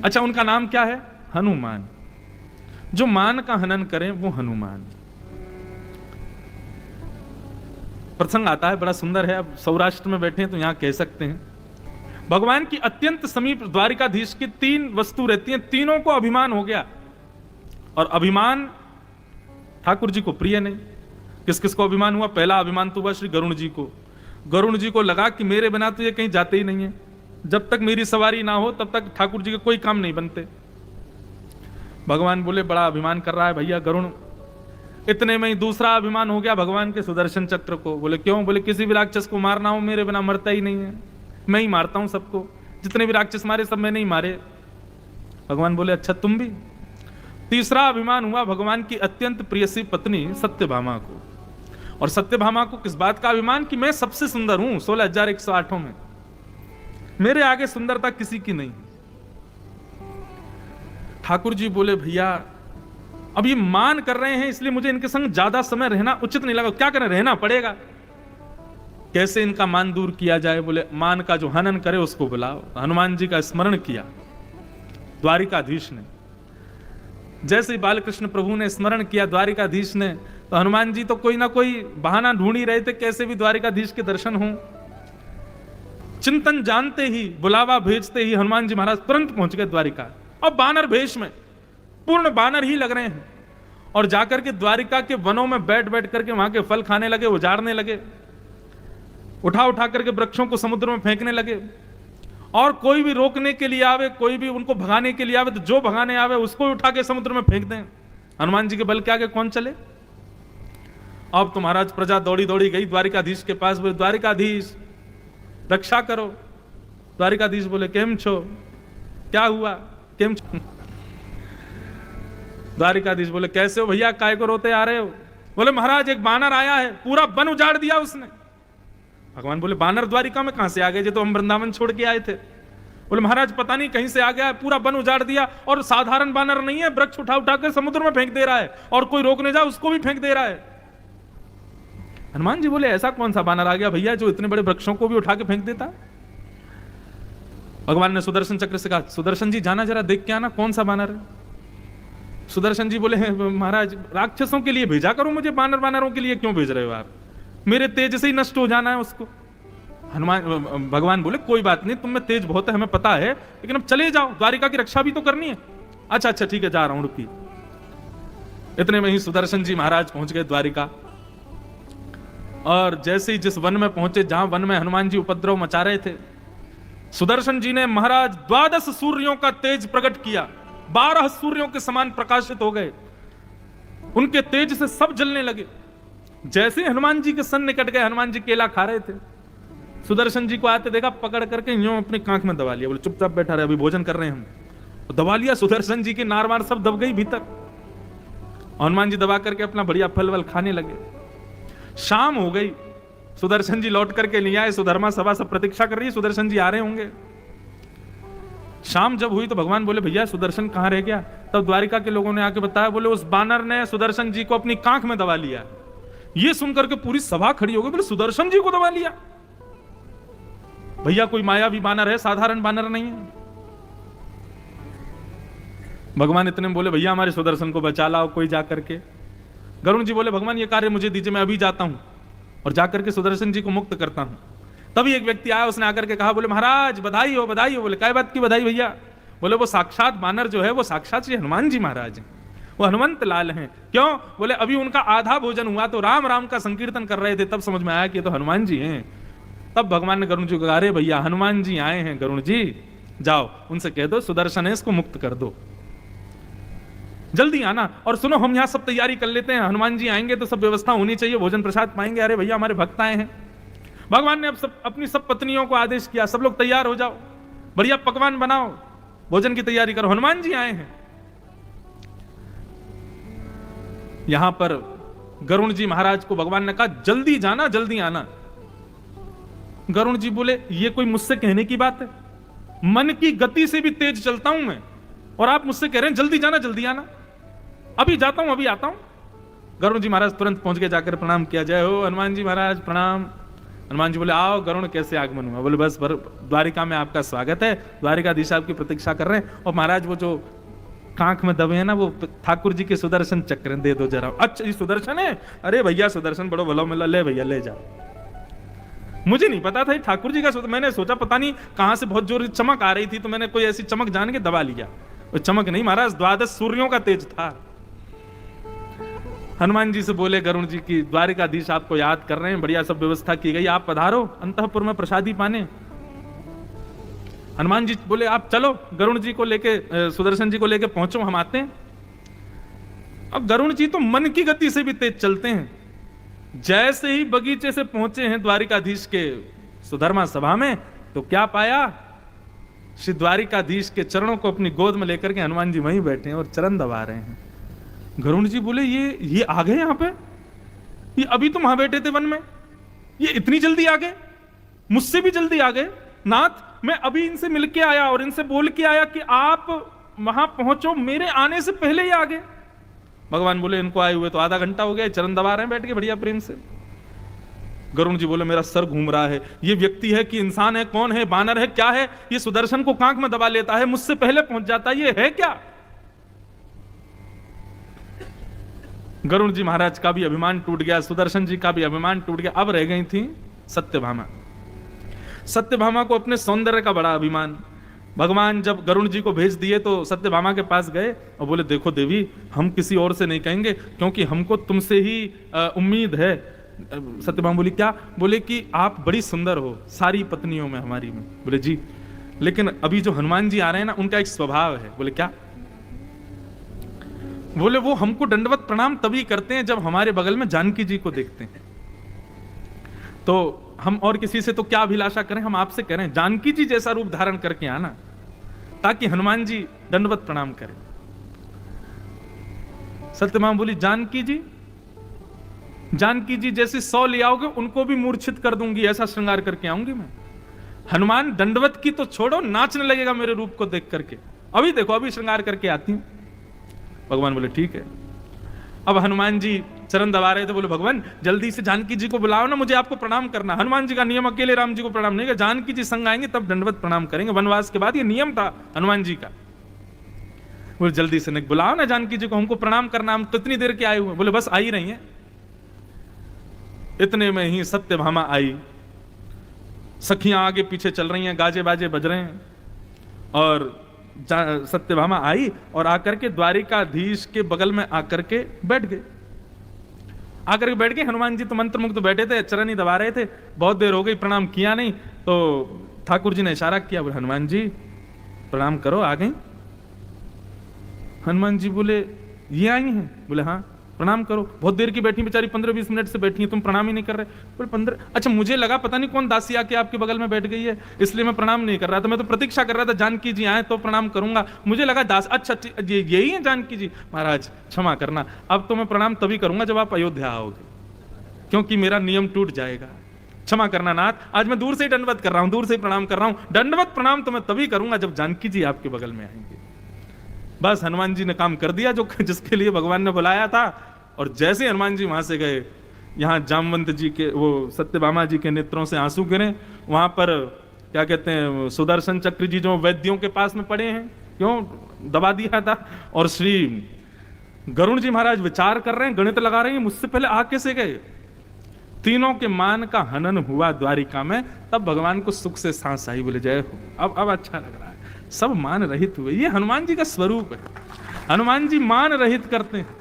अच्छा, उनका नाम क्या है? हनुमान। जो मान का हनन करें वो हनुमान। प्रसंग आता है, बड़ा सुंदर है। अब सौराष्ट्र में बैठे हैं तो यहां कह सकते हैं। भगवान की अत्यंत समीप द्वारिकाधीश की 3 वस्तु रहती हैं, तीनों को अभिमान हो गया। और अभिमान ठाकुर जी को प्रिय नहीं। किस किस को अभिमान हुआ? पहला अभिमान तो हुआ श्री गरुण जी को। गरुण जी को लगा कि मेरे बिना तो ये कहीं जाते ही नहीं है, जब तक मेरी सवारी ना हो तब तक ठाकुर जी के कोई काम नहीं बनते। भगवान बोले बड़ा अभिमान कर रहा है भैया गरुण। इतने में ही दूसरा अभिमान हो गया भगवान के सुदर्शन चक्र को। बोले क्यों? बोले किसी भी राक्षस को मारना हो मेरे बिना मरता ही नहीं है, मैं ही मारता हूं सबको, जितने भी राक्षस मारे सब मैंने ही मारे। भगवान बोले अच्छा तुम भी? तीसरा अभिमान हुआ भगवान की अत्यंत प्रियसी पत्नी सत्यभामा को। और सत्यभामा को किस बात का अभिमान? कि मैं सबसे सुंदर हूं 16,108 में, मेरे आगे सुंदरता किसी की नहीं। ठाकुर जी बोले भैया अब ये मान कर रहे हैं इसलिए मुझे इनके संग ज्यादा समय रहना उचित नहीं लगा। क्या करें, रहना पड़ेगा। कैसे इनका मान दूर किया जाए? बोले मान का जो हनन करे उसको बुलाओ। हनुमान जी का स्मरण किया द्वारिकाधीश ने। जैसे ही बालकृष्ण प्रभु ने स्मरण किया द्वारिकाधीश ने, तो हनुमान जी तो कोई ना कोई बहाना ढूंढ ही रहे थे कैसे भी द्वारिकाधीश के दर्शन हों। चिंतन जानते ही, बुलावा भेजते ही हनुमान जी महाराज तुरंत पहुंच गए द्वारिका। अब बानर भेष में, पूर्ण बानर ही लग रहे हैं। और जाकर के द्वारिका के वनों में बैठ बैठ करके वहां के फल खाने लगे, उजाड़ने लगे, उठा उठा करके वृक्षों को समुद्र में फेंकने लगे। और कोई भी रोकने के लिए आवे, कोई भी उनको भगाने के लिए आवे, तो जो भगाने आवे उसको उठा के समुद्र में फेंक दें। हनुमान जी के बल के आगे कौन चले? अब तो महाराज प्रजा दौड़ी दौड़ी गई द्वारिकाधीश के पास। बोले द्वारिकाधीश रक्षा करो। द्वारिकाधीश बोले केम छो, क्या हुआ, केम छो? द्वारिकाधीश बोले कैसे हो भैया, काय को रोते आ रहे हो? बोले महाराज एक बानर आया है, पूरा वन उजाड़ दिया उसने। भगवान बोले बानर द्वारिका में कहां से आ गए? जो तो हम वृंदावन छोड़ के आए थे। बोले महाराज पता नहीं कहीं से आ गया, पूरा वन उजाड़ दिया। और साधारण बानर नहीं है, वृक्ष उठा उठा कर समुद्र में फेंक दे रहा है, और कोई रोकने जाए उसको भी फेंक दे रहा है। हनुमान जी बोले ऐसा कौन सा बानर आ गया भैया जो इतने बड़े वृक्षों को भी उठा के फेंक देता? भगवान ने सुदर्शन चक्र से कहा सुदर्शन जी जाना जरा देख के आना कौन सा बानर है। सुदर्शन जी बोले महाराज राक्षसों के लिए भेजा करो मुझे, बानरों के लिए क्यों भेज रहे हो आप? मेरे तेज से ही नष्ट हो जाना है उसको। भगवान बोले कोई बात नहीं, तुम में तेज बहुत है हमें पता है, लेकिन अब चले जाओ, द्वारिका की रक्षा भी तो करनी है। अच्छा अच्छा ठीक है जा रहा हूं, रुकी। इतने में ही सुदर्शन जी महाराज पहुंच गए द्वारिका। और जैसे ही जिस वन में पहुंचे जहां वन में हनुमान जी उपद्रव मचा रहे थे, सुदर्शन जी ने महाराज 12 सूर्यों का तेज प्रकट किया। 12 सूर्यों के समान प्रकाशित हो गए, उनके तेज से सब जलने लगे। जैसे हनुमान जी के सन निकट गए, हनुमान जी केला खा रहे थे, सुदर्शन जी को आते देखा, पकड़ करके यूं अपनी कांख में दबा लिया। बोले चुपचाप बैठा रहे, अभी भोजन कर रहे हैं हम। तो दबा लिया सुदर्शन जी की नार वार सब दब गई भीतर। हनुमान जी दबा करके अपना बढ़िया फल वल खाने लगे। शाम हो गई, सुदर्शन जी लौट करके नहीं आए। सुधर्मा सभा सब प्रतीक्षा कर रही है, सुदर्शन जी आ रहे होंगे। शाम जब हुई तो भगवान बोले भैया सुदर्शन कहां रह गया? तब द्वारिका के लोगों ने आके बताया, बोले उस बानर ने सुदर्शन जी को अपनी कांख में दबा लिया। ये सुनकर के पूरी सभा खड़ी हो गई। बोले सुदर्शन जी को दबा लिया? भैया कोई मायावी बानर है, साधारण बानर नहीं है। भगवान इतने में बोले भैया हमारे सुदर्शन को बचा लाओ कोई जाकर के। गरुण जी बोले भगवान ये कार्य मुझे दीजिए, मैं अभी जाता हूं और जाकर के सुदर्शन जी को मुक्त करता हूं। तभी एक व्यक्ति आया, उसने आकर के कहा, बोले महाराज बधाई हो बधाई हो। बोले क्या बात की बधाई भैया? बोले वो साक्षात बानर जो है वो साक्षात श्री हनुमान जी महाराज हैं, वो हनुमंत लाल हैं। क्यों? बोले अभी उनका आधा भोजन हुआ तो राम राम का संकीर्तन कर रहे थे, तब समझ में आया कि ये तो हनुमान जी हैं। तब भगवान ने गरुण जी को कहा, अरे भैया हनुमान जी आए हैं, गरुण जी जाओ उनसे कह दो सुदर्शन है इसको मुक्त कर दो, जल्दी आना। और सुनो हम यहां सब तैयारी कर लेते हैं, हनुमान जी आएंगे तो सब व्यवस्था होनी चाहिए, भोजन प्रसाद पाएंगे। अरे भैया हमारे भक्त आए हैं। भगवान ने अब सब अपनी सब पत्नियों को आदेश किया, सब लोग तैयार हो जाओ, बढ़िया पकवान बनाओ, भोजन की तैयारी करो, हनुमान जी आए हैं। यहां पर गरुण जी महाराज को भगवान ने कहा जल्दी जाना जल्दी आना। गरुण जी बोले ये कोई मुझसे कहने की बात है? मन की गति से भी तेज चलता हूं मैं, और आप मुझसे कह रहे हैं जल्दी जाना जल्दी आना। अभी जाता हूं, अभी आता हूं। गरुण जी महाराज तुरंत पहुंच गए, जाकर प्रणाम किया। जय हो हनुमान जी महाराज प्रणाम। हनुमान जी बोले आओ गरुण कैसे आगमन हुआ? बोले बस द्वारिका में आपका स्वागत है, द्वारिकाधीश आपकी प्रतीक्षा कर रहे हैं। और महाराज वो जो कांख में दबे हैं ना, वो ठाकुर जी के सुदर्शन चक्र दे दो जरा। अच्छा ये सुदर्शन है? अरे भैया सुदर्शन बड़ो भलो मिला, ले भैया ले जाओ। मुझे नहीं पता था ठाकुर जी का, मैंने सोचा पता नहीं कहां से बहुत जोर चमक आ रही थी, तो मैंने कोई ऐसी चमक जान के दबा लिया। वो चमक नहीं महाराज, 12 सूर्यों का तेज था। हनुमान जी से बोले गरुण जी की द्वारिकाधीश आपको याद कर रहे हैं, बढ़िया सब व्यवस्था की गई, आप पधारो अंतःपुर में प्रसादी पाने। हनुमान जी बोले आप चलो, गरुण जी को लेके, सुदर्शन जी को लेके पहुंचो, हम आते हैं। अब गरुण जी तो मन की गति से भी तेज चलते हैं। जैसे ही बगीचे से पहुंचे हैं द्वारिकाधीश के सुधर्मा सभा में, तो क्या पाया? श्री द्वारिकाधीश के चरणों को अपनी गोद में लेकर के हनुमान जी वहीं बैठे हैं और चरण दबा रहे हैं। गरुण जी बोले ये आ गए यहां पे? ये अभी तुम वहां बैठे थे वन में, ये इतनी जल्दी आ गए? मुझसे भी जल्दी आ गए नाथ। मैं अभी इनसे मिलके आया और इनसे बोल के आया कि आप वहां पहुंचो, मेरे आने से पहले ही आ गए। भगवान बोले इनको आए हुए तो आधा घंटा हो गया, चरण दबा रहे हैं बैठ के बढ़िया प्रेम से। गरुण जी बोले मेरा सर घूम रहा है, ये व्यक्ति है कि इंसान है, कौन है, बानर है, क्या है? ये सुदर्शन को कांख में दबा लेता है, मुझसे पहले पहुंच जाता है, ये है क्या? गरुण जी महाराज का भी अभिमान टूट गया, सुदर्शन जी का भी अभिमान टूट गया। अब रह गई थी सत्यभामा। सत्यभामा को अपने सौंदर्य का बड़ा अभिमान। भगवान जब गरुण जी को भेज दिए तो सत्यभामा के पास गए और बोले देखो देवी, हम किसी और से नहीं कहेंगे, क्योंकि हमको तुमसे ही उम्मीद है। सत्यभामा बोली क्या? बोले कि आप बड़ी सुंदर हो सारी पत्नियों में हमारी में। बोले जी, लेकिन अभी जो हनुमान जी आ रहे हैं ना, उनका एक स्वभाव है। बोले क्या? बोले वो हमको दंडवत प्रणाम तभी करते हैं जब हमारे बगल में जानकी जी को देखते हैं। तो हम और किसी से तो क्या अभिलाषा करें, हम आपसे करें जानकी जी जैसा रूप धारण करके आना, ताकि हनुमान जी दंडवत प्रणाम करें। सत्यभामा बोली जानकी जी, जानकी जी जैसे 100 ले आओगे उनको भी मूर्छित कर दूंगी, ऐसा श्रृंगार करके आऊंगी मैं। हनुमान दंडवत की तो छोड़ो, नाचने लगेगा मेरे रूप को देख करके। अभी देखो, अभी श्रृंगार करके आती हूं। भगवान बोले ठीक है। अब हनुमान जी चरण दबा रहे थे, बोले भगवान जल्दी से जानकी जी को बुलाओ ना, मुझे आपको प्रणाम करना। हनुमान जी का नियम अकेले राम जी को प्रणाम नहीं, जानकी जी संग आएंगे तब दंडवत प्रणाम करेंगे। वनवास के बाद ये नियम था हनुमान जी का। बोले जल्दी से बुलाओ ना जानकी जी को, हमको प्रणाम करना, हम कितनी देर के आए हुए। बोले बस आ ही रही है। इतने में ही सत्यभामा आई, सखियां आगे पीछे चल रही हैं, गाजे बाजे बज रहे हैं, और सत्यभामा आई और आकर के द्वारिकाधीश के बगल में आकर के बैठ गए। आकर के बैठ गए। हनुमान जी तो मंत्रमुग्ध तो बैठे थे, चरण ही दबा रहे थे। बहुत देर हो गई, प्रणाम किया नहीं। तो ठाकुर जी ने इशारा किया, बोले हनुमान जी प्रणाम करो, आ गई। हनुमान जी बोले ये आई हैं? बोले हाँ प्रणाम करो। बहुत देर की बैठी बेचारी, 15-20 मिनट से बैठी है, तुम प्रणाम ही नहीं कर रहे। बोले 15? अच्छा मुझे लगा पता नहीं कौन दासी आके आपके बगल में बैठ गई है, इसलिए मैं प्रणाम नहीं कर रहा था। मैं तो प्रतीक्षा कर रहा था जानकी जी आए तो प्रणाम करूंगा, मुझे लगा दास। अच्छा यही है जानकी जी? महाराज क्षमा करना, अब तो मैं प्रणाम तभी करूंगा जब आप अयोध्या आओगे, क्योंकि मेरा नियम टूट जाएगा। क्षमा करना नाथ, आज मैं दूर से ही दंडवत कर रहा हूं, दूर से ही प्रणाम कर रहा हूं। दंडवत प्रणाम तो मैं तभी करूंगा जब जानकी जी आपके बगल में आएंगे। बस हनुमान जी ने काम कर दिया जो जिसके लिए भगवान ने बुलाया था। और जैसे हनुमान जी वहां से गए, यहाँ जामवंत जी के, वो सत्यभामा जी के नेत्रों से आंसू गिरे। वहां पर क्या कहते हैं, सुदर्शन चक्र जी जो वैद्यों के पास में पड़े हैं, क्यों दबा दिया था। और श्री गरुण जी महाराज विचार कर रहे हैं, गणित लगा रहे हैं, मुझसे पहले आ कैसे गए। तीनों के मान का हनन हुआ द्वारिका में, तब भगवान को सुख से सांस आई। बोले जय हो, अब अच्छा लग रहा है, सब मान रहित हुए। ये हनुमान जी का स्वरूप है, हनुमान जी मान रहित करते हैं।